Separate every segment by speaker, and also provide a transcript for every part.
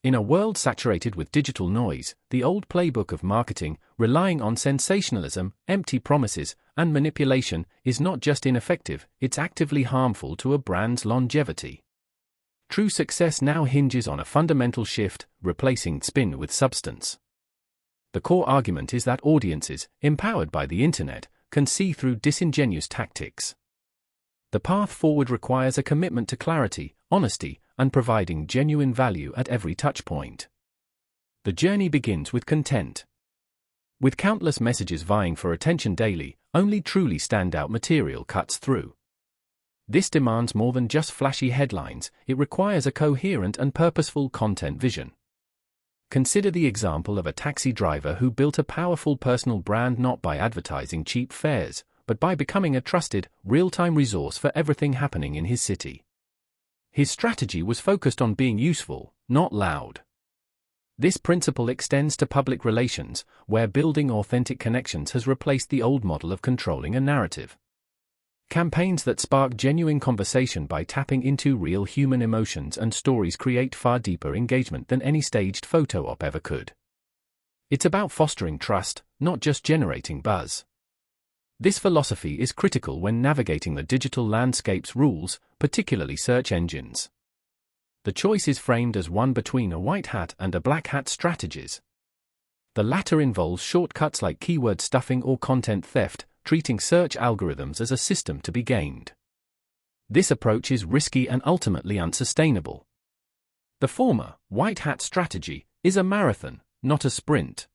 Speaker 1: In a world saturated with digital noise, the old playbook of marketing, relying on sensationalism, empty promises, and manipulation, is not just ineffective, it's actively harmful to a brand's longevity. True success now hinges on a fundamental shift, replacing spin with substance. The core argument is that audiences, empowered by the internet, can see through disingenuous tactics. The path forward requires a commitment to clarity, honesty, and providing genuine value at every touchpoint. The journey begins with content. With countless messages vying for attention daily, only truly standout material cuts through. This demands more than just flashy headlines, it requires a coherent and purposeful content vision. Consider the example of a taxi driver who built a powerful personal brand not by advertising cheap fares, but by becoming a trusted, real-time resource for everything happening in his city. His strategy was focused on being useful, not loud. This principle extends to public relations, where building authentic connections has replaced the old model of controlling a narrative. Campaigns that spark genuine conversation by tapping into real human emotions and stories create far deeper engagement than any staged photo op ever could. It's about fostering trust, not just generating buzz. This philosophy is critical when navigating the digital landscape's rules, particularly search engines. The choice is framed as one between a white hat and a black hat strategies. The latter involves shortcuts like keyword stuffing or content theft, treating search algorithms as a system to be gamed. This approach is risky and ultimately unsustainable. The former, white hat strategy, is a marathon, not a sprint.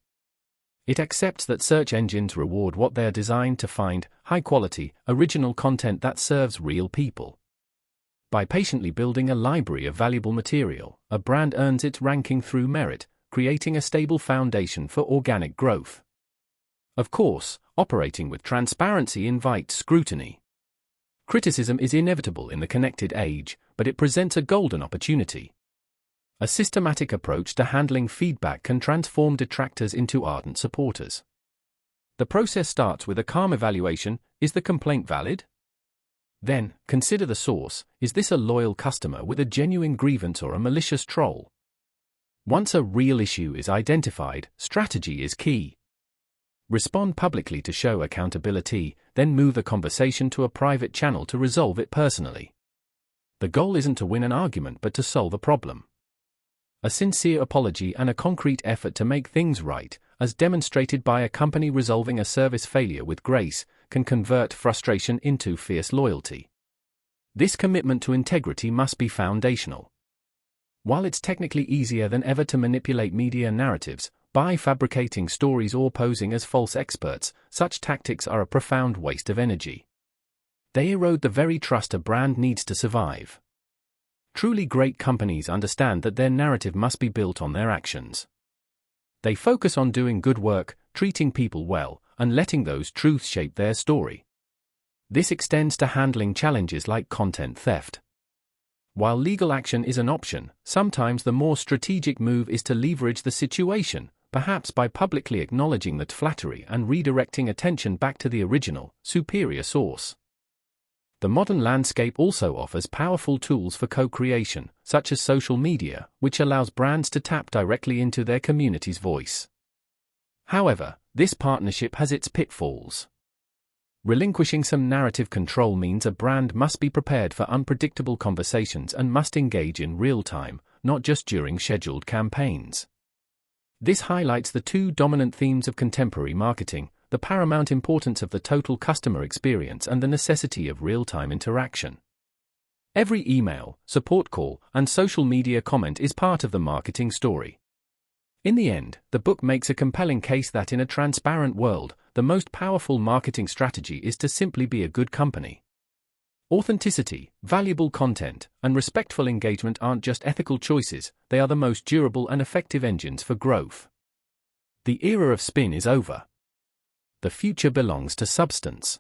Speaker 1: It accepts that search engines reward what they are designed to find, high-quality, original content that serves real people. By patiently building a library of valuable material, a brand earns its ranking through merit, creating a stable foundation for organic growth. Of course, operating with transparency invites scrutiny. Criticism is inevitable in the connected age, but it presents a golden opportunity. A systematic approach to handling feedback can transform detractors into ardent supporters. The process starts with a calm evaluation: is the complaint valid? Then, consider the source: is this a loyal customer with a genuine grievance or a malicious troll? Once a real issue is identified, strategy is key. Respond publicly to show accountability, then move the conversation to a private channel to resolve it personally. The goal isn't to win an argument but to solve a problem. A sincere apology and a concrete effort to make things right, as demonstrated by a company resolving a service failure with grace, can convert frustration into fierce loyalty. This commitment to integrity must be foundational. While it's technically easier than ever to manipulate media narratives, by fabricating stories or posing as false experts, such tactics are a profound waste of energy. They erode the very trust a brand needs to survive. Truly great companies understand that their narrative must be built on their actions. They focus on doing good work, treating people well, and letting those truths shape their story. This extends to handling challenges like content theft. While legal action is an option, sometimes the more strategic move is to leverage the situation, perhaps by publicly acknowledging that flattery and redirecting attention back to the original, superior source. The modern landscape also offers powerful tools for co-creation, such as social media, which allows brands to tap directly into their community's voice. However, this partnership has its pitfalls. Relinquishing some narrative control means a brand must be prepared for unpredictable conversations and must engage in real time, not just during scheduled campaigns. This highlights the two dominant themes of contemporary marketing: the paramount importance of the total customer experience and the necessity of real-time interaction. Every email, support call, and social media comment is part of the marketing story. In the end, the book makes a compelling case that in a transparent world, the most powerful marketing strategy is to simply be a good company. Authenticity, valuable content, and respectful engagement aren't just ethical choices, they are the most durable and effective engines for growth. The era of spin is over. The future belongs to substance.